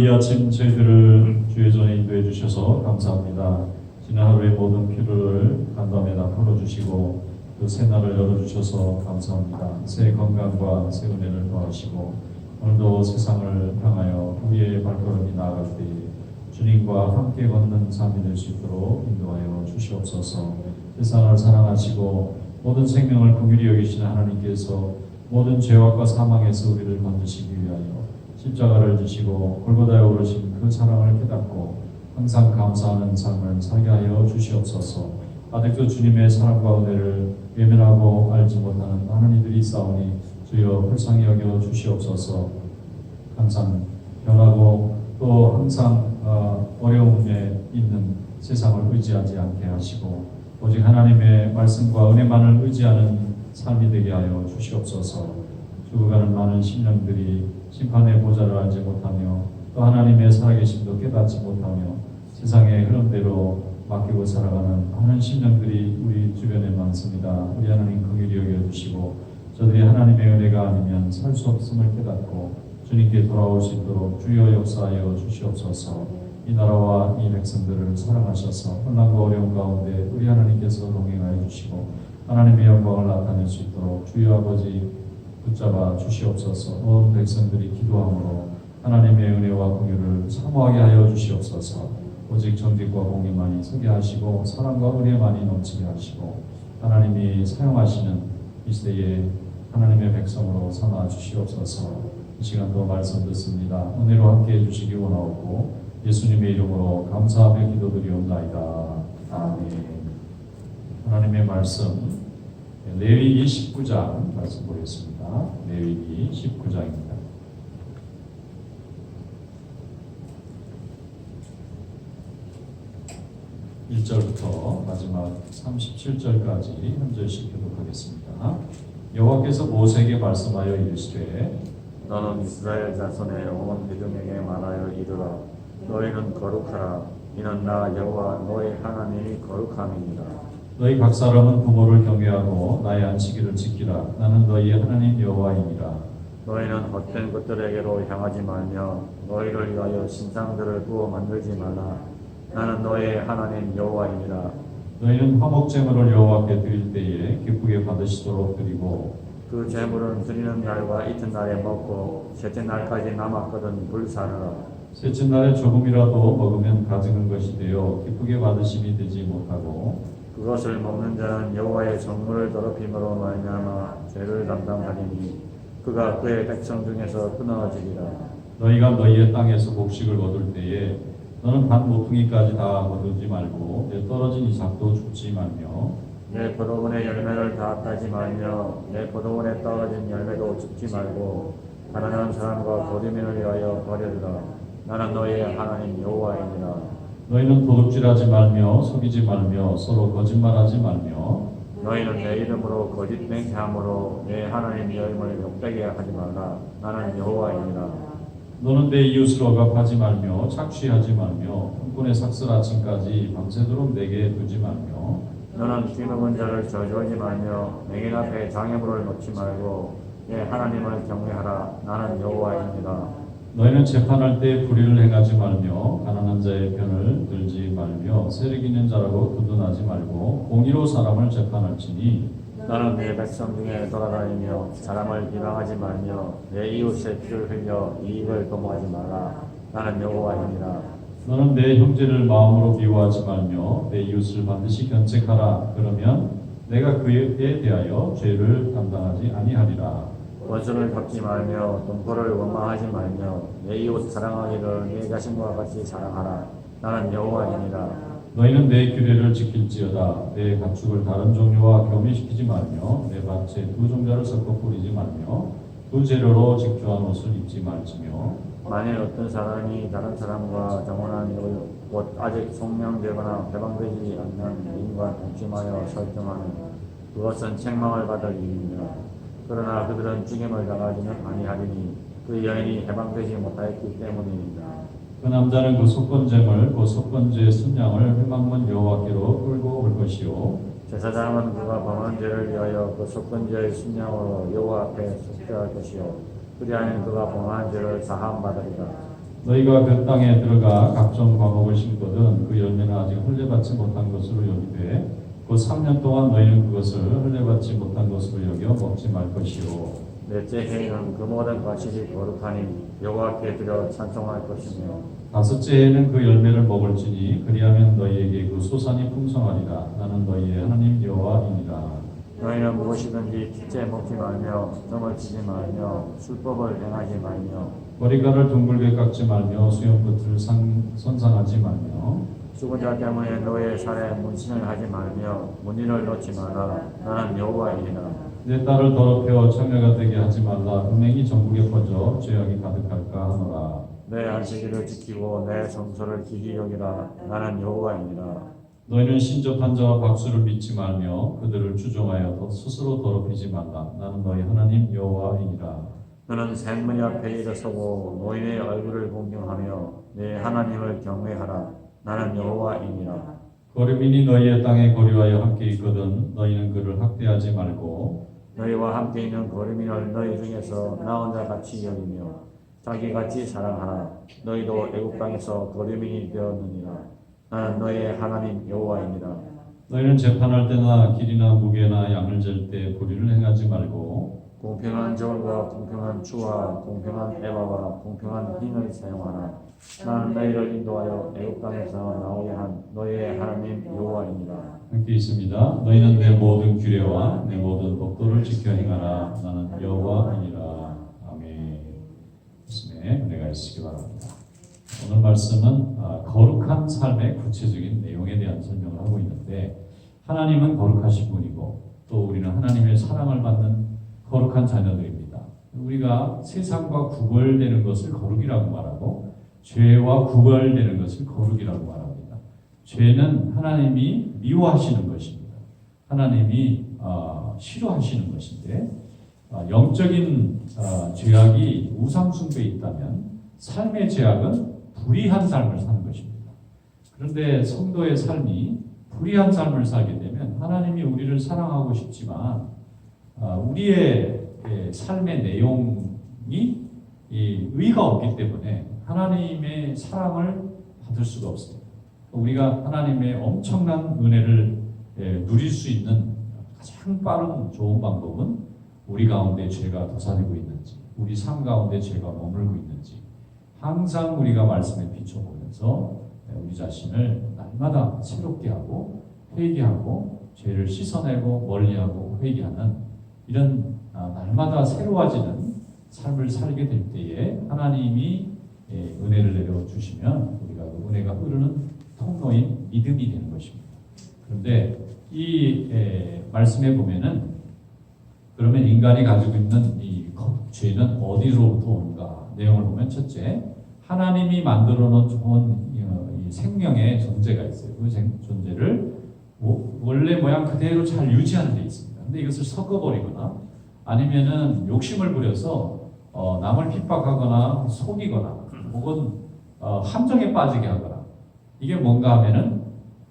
이 아침 저희들을 주의 전에 인도해 주셔서 감사합니다. 지난 하루의 모든 피로를 간담회 다 풀어주시고 그 새날을 열어주셔서 감사합니다. 새 건강과 새 은혜를 더하시고 오늘도 세상을 향하여 우리의 발걸음이 나아갈 때에 주님과 함께 걷는 삶이 될 수 있도록 인도하여 주시옵소서. 세상을 사랑하시고 모든 생명을 긍휼히 여기시는 하나님께서 모든 죄악과 사망에서 우리를 만드시기 위하여 십자가를 지시고 골고다에 오르신 그 사랑을 깨닫고 항상 감사하는 삶을 살게 하여 주시옵소서. 아직도 주님의 사랑과 은혜를 외면하고 알지 못하는 많은 이들이 있사오니 주여 불쌍히 여겨 주시옵소서. 항상 변하고 또 항상 어려움에 있는 세상을 의지하지 않게 하시고 오직 하나님의 말씀과 은혜만을 의지하는 삶이 되게 하여 주시옵소서. 죽어가는 많은 심령들이 심판의 보좌를 알지 못하며 또 하나님의 살아계심도 깨닫지 못하며 세상의 흐름대로 맡기고 살아가는 많은 심령들이 우리 주변에 많습니다. 우리 하나님 긍휼히 여겨주시고 저들이 하나님의 은혜가 아니면 살 수 없음을 깨닫고 주님께 돌아올 수 있도록 주여 역사하여 주시옵소서. 이 나라와 이 백성들을 사랑하셔서 혼란과 어려움 가운데 우리 하나님께서 동행하여 주시고 하나님의 영광을 나타낼 수 있도록 주여 아버지 붙잡아 주시옵소서. 온 백성들이 기도함으로 하나님의 은혜와 긍휼을 사모하게 하여 주시옵소서. 오직 정직과 공의만이 서게 하시고 사랑과 은혜만이 넘치게 하시고 하나님이 사용하시는 이 시대에 하나님의 백성으로 삼아 주시옵소서. 이 시간도 말씀 듣습니다. 은혜로 함께 해주시기 원하옵고 예수님의 이름으로 감사하며 기도드리옵나이다. 아멘. 하나님의 말씀 레위기 19장 말씀 보겠습니다. 레위기 19장입니다. 1절부터 마지막 37절까지 한 절씩 교독하겠습니다. 여호와께서 모세에게 말씀하여 이르시되 너는 이스라엘 자손의 온 회중에게 말하여 이르라. 너희는 거룩하라. 이는 나 여호와 너희 하나님이 거룩함이니라. 너희 각 사람은 부모를 경외하고 나의 안식일을 지키라. 나는 너희의 하나님 여호와이니라. 너희는 헛된 것들에게로 향하지 말며 너희를 위하여 신상들을 구워 만들지 말라. 나는 너희의 하나님 여호와이니라. 너희는 화목제물을 여호와께 드릴 때에 기쁘게 받으시도록 드리고 그 제물은 드리는 날과 이튿날에 먹고 셋째 날까지 남았거든 불사르라. 셋째 날에 조금이라도 먹으면 가증한 것이 되어 기쁘게 받으심이 되지 못하고 그것을 먹는 자는 여호와의 성물을 더럽힘으로 말미암아 죄를 담당하리니 그가 그의 백성 중에서 끊어지리라. 너희가 너희의 땅에서 곡식을 거둘 때에 너는 반 모퉁이까지 다 거두지 말고 내 떨어진 이삭도 줍지 말며 내 포도원의 열매를 다 따지 말며 내 포도원에 떨어진 열매도 줍지 말고 가난한 사람과 도리민을 위하여 버려두라. 나는 너희의 하나님 여호와이니라. 너희는 도둑질하지 말며 속이지 말며 서로 거짓말하지 말며 너희는 내 이름으로 거짓 맹세함으로 내 하나님 여임을 욕되게 하지 말라. 나는 여호와이니라. 너는 내 이웃을 억압하지 말며 착취하지 말며 품꾼의 삭슬 아침까지 밤새도록 내게 두지 말며 너는 뒤먹은 자를 저주하지 말며 맹인 앞에 장애물을 놓지 말고 내 하나님을 경외하라. 나는 여호와이니라. 너희는 재판할 때 불의를 행하지 말며 가난한 자의 편을 들지 말며 세력 있는 자라고 두둔하지 말고 공의로 사람을 재판할지니 나는 내 백성 중에 돌아다니며 사람을 비방하지 말며 내 이웃의 피를 흘려 이익을 도모하지 말라. 나는 여호와이니라. 너는 내 형제를 마음으로 미워하지 말며 내 이웃을 반드시 견책하라. 그러면 내가 그에 대하여 죄를 담당하지 아니하리라. 원수를 갚지 말며 동포를 원망하지 말며 내 이웃 사랑하기를 내 자신과 같이 사랑하라. 나는 여호와이니라. 너희는 내 규례를 지킬지어다. 내 가축을 다른 종류와 교미시키지 말며 내 밭에 두 종자를 섞어 뿌리지 말며 두 재료로 직조한 옷을 입지 말지며 만일 어떤 사람이 다른 사람과 정혼한 곧 아직 성명되거나 해방되지 않는 인과 동침하여 설정하는 그것은 책망을 받을 일이니라. 그러나 그들은 죽임을 당하지는 아니하리니 그 여인이 해방되지 못하였기 때문이니라. 그 남자는 그 속건제물 그 속건제의 순양을 회막문 여호와께로 끌고 올 것이요 제사장은 그가 범한 죄를 위하여 그 속건제의 순양으로 여호와 앞에 속죄할 것이요 그리하면 그가 범한 죄를 사함 받으리라. 너희가 그 땅에 들어가 각종 과목을 심거든 그 열매는 아직 흘려받지 못한 것으로 여기되 그 3년 동안 너희는 그것을 흘려받지 못한 것으로 여겨 먹지 말 것이요 넷째 해에는 그 모든 과실이 거룩하니 여호와께 드려 찬송할 것이며 다섯째 해에는 그 열매를 먹을지니 그리하면 너희에게 그 소산이 풍성하리라 나는 너희의 하나님 여호와이니라. 너희는 무엇이든지 첫째 먹지 말며 점을 치지 말며 술법을 행하지 말며 머리카락을 둥글게 깎지 말며 수염끝을 손상하지 말며 죽은 자 때문에 너의 살에 문신을 하지 말며 문의를 놓지 마라. 나는 여호와이니라. 내 딸을 더럽혀 청녀가 되게 하지 말라. 음행이 전국에 퍼져 죄악이 가득할까 하노라. 내 안식일을 지키고 내 성소를 기히 여기라. 나는 여호와이니라. 너희는 신접한 자와 박수를 믿지 말며 그들을 주종하여 스스로 더럽히지 말라. 나는 너희 하나님 여호와이니라. 너는 생문이 앞에 일어서고 노인의 얼굴을 공경하며 내 하나님을 경외하라. 나는 여호와이니라. 거류민이 너희의 땅에 거류하여 함께 있거든 너희는 그를 학대하지 말고 너희와 함께 있는 거류민을 너희 중에서 나 혼자 같이 여기며 자기같이 사랑하라. 너희도 애국 땅에서 거류민이 되었느니라. 나는 너희의 하나님 여호와이니라. 너희는 재판할 때나 길이나 무게나 양을 잴 때 불의를 행하지 말고 공평한 저울과 공평한 추와 공평한 에바와 공평한 흰을 사용하라. 나는 너희를 인도하여 애국 땅에서 나오게 한 너희의 하나님 여호와이니라. 함께 있습니다. 너희는 내 모든 규례와 내 모든 법도를 지켜 행하라. 나는 여호와이니라. 아멘. 말씀에 은혜가 있으시기 바랍니다. 오늘 말씀은 거룩한 삶의 구체적인 내용에 대한 설명을 하고 있는데 하나님은 거룩하신 분이고 또 우리는 하나님의 사랑을 받는 거룩한 자녀들입니다. 우리가 세상과 구별되는 것을 거룩이라고 말하고 죄와 구별되는 것을 거룩이라고 말합니다. 죄는 하나님이 미워하시는 것입니다. 하나님이 싫어하시는 것인데 영적인 죄악이 우상숭배에 있다면 삶의 죄악은 불의한 삶을 사는 것입니다. 그런데 성도의 삶이 불의한 삶을 살게 되면 하나님이 우리를 사랑하고 싶지만 우리의 삶의 내용이 의가 없기 때문에 하나님의 사랑을 받을 수가 없습니다. 우리가 하나님의 엄청난 은혜를 누릴 수 있는 가장 빠른 좋은 방법은 우리 가운데 죄가 도사리고 있는지 우리 삶 가운데 죄가 머물고 있는지 항상 우리가 말씀에 비춰보면서 우리 자신을 날마다 새롭게 하고 회개하고 죄를 씻어내고 멀리하고 회개하는 이런 날마다 새로워지는 삶을 살게 될 때에 하나님이 은혜를 내려주시면 우리가 그 은혜가 흐르는 통로인 믿음이 되는 것입니다. 그런데 이 말씀에 보면은 그러면 인간이 가지고 있는 이 죄는 어디로부터 오는가 내용을 보면 첫째 하나님이 만들어 놓은 좋은 생명의 존재가 있어요. 그 존재를 원래 모양 그대로 잘 유지하는 데 있습니다. 근데 이것을 섞어버리거나 아니면은 욕심을 부려서 남을 핍박하거나 속이거나 혹은 함정에 빠지게 하거나 이게 뭔가 하면은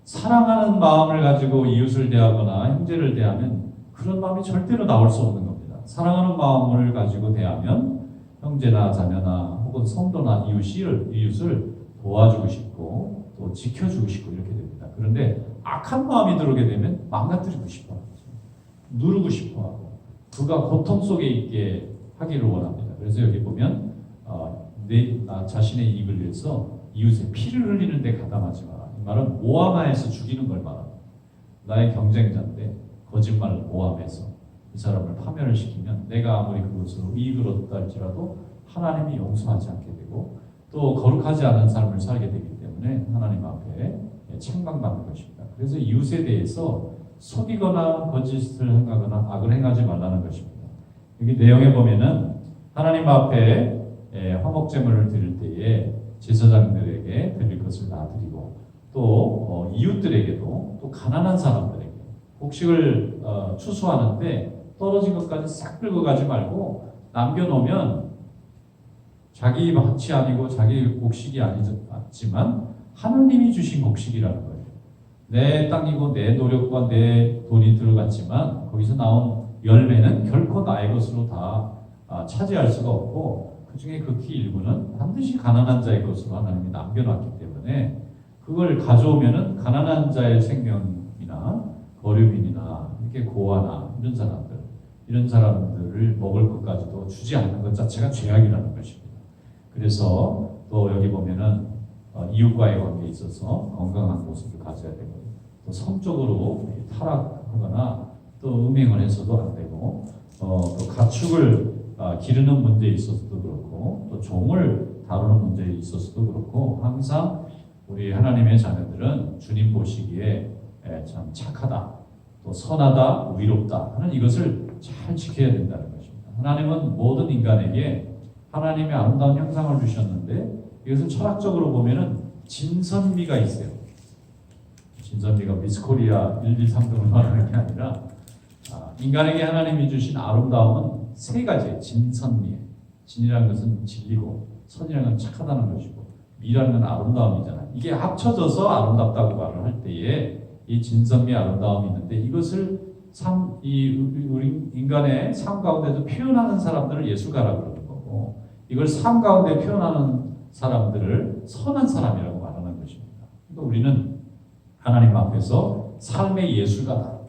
사랑하는 마음을 가지고 이웃을 대하거나 형제를 대하면 그런 마음이 절대로 나올 수 없는 겁니다. 사랑하는 마음을 가지고 대하면 형제나 자녀나 혹은 성도나 이웃을 도와주고 싶고 또 지켜주고 싶고 이렇게 됩니다. 그런데 악한 마음이 들어오게 되면 망가뜨리고 싶어 하죠. 누르고 싶어 하고 그가 고통 속에 있게 하기를 원합니다. 그래서 여기 보면 나 자신의 이익을 위해서 이웃의 피를 흘리는 데 가담하지 마라. 이 말은 모함하에서 죽이는 걸 말합니다. 나의 경쟁자인데 거짓말을 모함해서 이 사람을 파멸을 시키면 내가 아무리 그것으로 이익을 얻었다 할지라도 하나님이 용서하지 않게 되고 또 거룩하지 않은 삶을 살게 되기 때문에 하나님 앞에 책망받는 것입니다. 그래서 이웃에 대해서 속이거나 거짓을 행하거나 악을 행하지 말라는 것입니다. 여기 내용에 보면은 하나님 앞에 화목제물을 드릴 때에 제사장들에게 드릴 것을 다 드리고 또 이웃들에게도 또 가난한 사람들에게 곡식을 추수하는데 떨어진 것까지 싹 긁어 가지 말고 남겨놓으면 자기 밭이 아니고 자기 곡식이 아니지만 하나님이 주신 곡식이라는 거예요. 내 땅이고 내 노력과 내 돈이 들어갔지만 거기서 나온 열매는 결코 나의 것으로 다 차지할 수가 없고 그 중에 극히 일부는 반드시 가난한 자의 것으로 하나님이 남겨놨기 때문에 그걸 가져오면은 가난한 자의 생명이나 거류민이나 이렇게 고아나 이런 사람들을 먹을 것까지도 주지 않는 것 자체가 죄악이라는 것입니다. 그래서 또 여기 보면은 이웃과의 관계에 있어서 건강한 모습을 가져야 되고 또 성적으로 타락하거나 또 음행을 해서도 안 되고 또 가축을 기르는 문제에 있어서도 그렇고 또 종을 다루는 문제에 있어서도 그렇고 항상 우리 하나님의 자녀들은 주님 보시기에 참 착하다 또 선하다 위롭다 하는 이것을 잘 지켜야 된다는 것입니다. 하나님은 모든 인간에게 하나님의 아름다운 형상을 주셨는데 이것을 철학적으로 보면은 진선미가 있어요. 진선미가 미스코리아 1, 2, 3등을 말하는 게 아니라 인간에게 하나님이 주신 아름다움은 세 가지예요. 진선미에 진이라는 것은 진리고 선이라는 건 착하다는 것이고 미라는 건 아름다움이잖아요. 이게 합쳐져서 아름답다고 말을 할 때에 이 진선미 아름다움이 있는데 이것을 우리 인간의 삶 가운데서 표현하는 사람들을 예술가라고 그러는 거고 이걸 삶 가운데 표현하는 사람들을 선한 사람이라고 말하는 것입니다. 그러니까 우리는 하나님 앞에서 삶의 예술가다.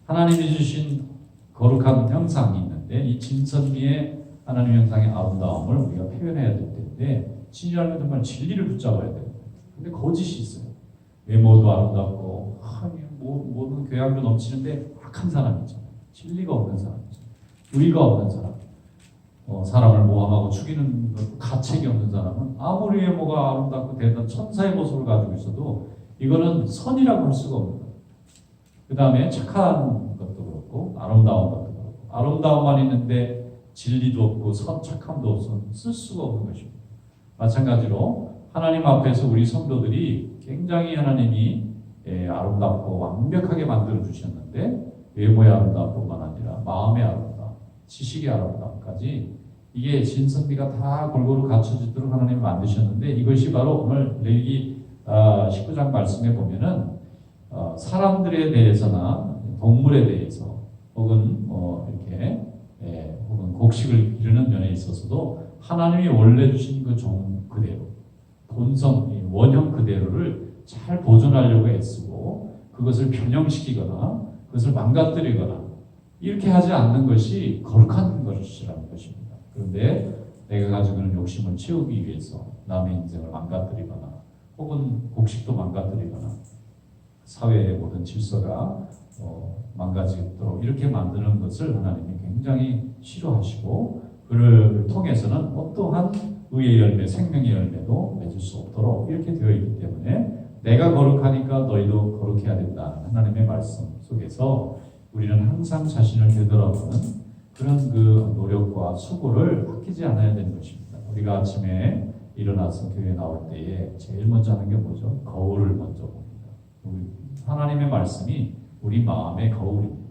하나님이 주신 거룩한 형상이 있는데 이 진선미의 하나님 형상의 아름다움을 우리가 표현해야 될 텐데 진리라는 건 정말 진리를 붙잡아야 됩니다. 근데 거짓이 있어요. 외모도 아름답고 모든 교양도 넘치는데 악한 사람이 있잖아요. 진리가 없는 사람이 있잖아요. 의가 없는 사람. 사람을 모함하고 죽이는 가책이 없는 사람은 아무리 외모가 아름답고 대단한 천사의 모습을 가지고 있어도 이거는 선이라고 할 수가 없는 거예요. 그 다음에 착한 것도 그렇고 아름다운 것도 그렇고 아름다움만 있는데 진리도 없고 착함도 없으면 쓸 수가 없는 것입니다. 마찬가지로 하나님 앞에서 우리 성도들이 굉장히 하나님이 아름답고 완벽하게 만들어 주셨는데 외모의 아름다움뿐만 아니라 마음의 아름다움, 지식의 아름다움까지 이게 진선미가 다 골고루 갖춰지도록 하나님이 만드셨는데 이것이 바로 오늘 레위기 19장 말씀에 보면은 사람들에 대해서나 동물에 대해서 혹은 이렇게 혹은 곡식을 기르는 면에 있어서도 하나님이 원래 주신 그 종 그대로 본성 원형 그대로를 잘 보존하려고 애쓰고 그것을 변형시키거나 그것을 망가뜨리거나 이렇게 하지 않는 것이 거룩한 것이라는 것입니다. 그런데 내가 가지고 있는 욕심을 채우기 위해서 남의 인생을 망가뜨리거나 혹은 곡식도 망가뜨리거나 사회의 모든 질서가 망가지도록 이렇게 만드는 것을 하나님이 굉장히 싫어하시고 그를 통해서는 어떠한 의의 열매, 생명의 열매도 맺을 수 없도록 이렇게 되어 있기 때문에 내가 거룩하니까 너희도 거룩해야 된다. 하나님의 말씀 속에서 우리는 항상 자신을 되돌아보는 그런 그 노력과 수고를 아끼지 않아야 되는 것입니다. 우리가 아침에 일어나서 교회에 나올 때에 제일 먼저 하는 게 뭐죠? 거울을 먼저 봅니다. 하나님의 말씀이 우리 마음의 거울입니다.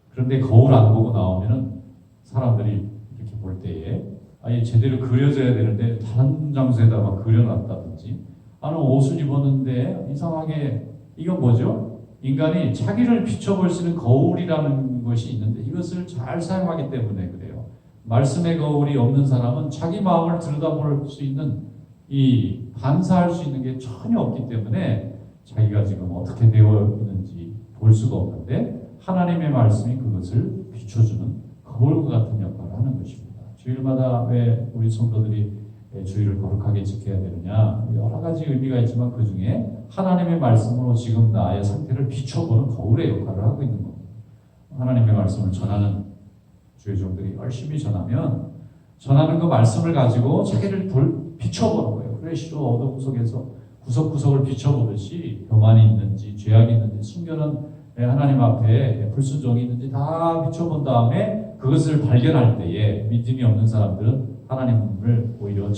그런데 거울 안 보고 나오면은 사람들이 이렇게 볼 때에 아예 제대로 그려져야 되는데 다른 장소에다가 그려놨다든지 나는 옷을 입었는데 이상하게 이건 뭐죠? 인간이 자기를 비춰볼 수 있는 거울이라는 것이 있는데 이것을 잘 사용하기 때문에 그래요. 말씀의 거울이 없는 사람은 자기 마음을 들여다볼 수 있는 이 반사할 수 있는 게 전혀 없기 때문에 자기가 지금 어떻게 되어 있는지 볼 수가 없는데 하나님의 말씀이 그것을 비춰주는 거울과 같은 역할을 하는 것입니다. 주일마다 왜 우리 성도들이 주일을 거룩하게 지켜야 되느냐 여러 가지 의미가 있지만 그 중에 하나님의 말씀으로 지금 나의 상태를 비춰보는 거울의 역할을 하고 있는 겁니다. 하나님의 말씀을 전하는 주의 종들이 열심히 전하면 전하는 그 말씀을 가지고 자기를 비춰보는 거예요. 프레시로 어둠 속에서 구석구석을 비춰보듯이 교만이 있는지 죄악이 있는지 숨겨놓은 하나님 앞에 불순종이 있는지 다 비춰본 다음에 그것을 발견할 때에 믿음이 없는 사람들은 하나님을 오히려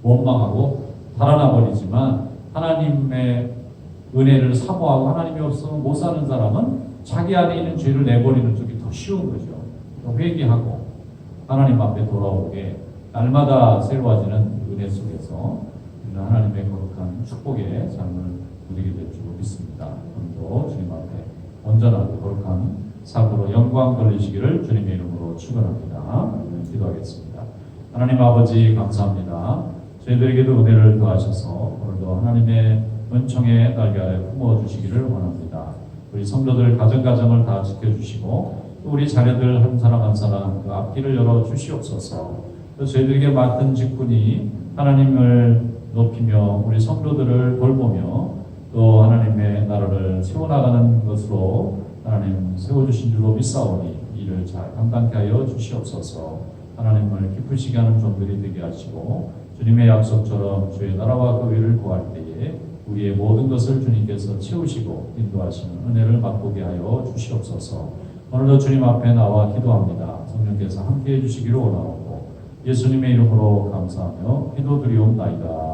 원망하고 달아나 버리지만 하나님의 은혜를 사모하고 하나님이 없으면 못 사는 사람은 자기 안에 있는 죄를 내버리는 쪽이 더 쉬운 거죠. 회개하고 하나님 앞에 돌아오게 날마다 새로워지는 은혜 속에서 우리는 하나님의 거룩한 축복의 삶을 누리게 될 줄 믿습니다. 오늘도 주님 앞에 온전하고 거룩한 삶으로 영광 돌리시기를 주님의 이름으로 축원합니다. 기도하겠습니다. 하나님 아버지 감사합니다. 저희들에게도 은혜를 더하셔서 오늘도 하나님의 은총의 날개 아래 품어주시기를 원합니다. 우리 성도들 가정가정을 다 지켜주시고 또 우리 자녀들 한 사람 한 사람 그 앞길을 열어 주시옵소서. 또 저희들에게 맡은 직분이 하나님을 높이며 우리 성도들을 돌보며 또 하나님의 나라를 세워나가는 것으로 하나님 세워주신 줄로 믿사오니 이를 잘 감당케 하여 주시옵소서. 하나님을 기쁘시게 하는 종들이 되게 하시고 주님의 약속처럼 주의 나라와 그 의를 구할 때에 우리의 모든 것을 주님께서 채우시고 인도하시는 은혜를 맛보게 하여 주시옵소서. 오늘도 주님 앞에 나와 기도합니다. 성령께서 함께해 주시기를 원하옵고 예수님의 이름으로 감사하며 기도드리옵나이다.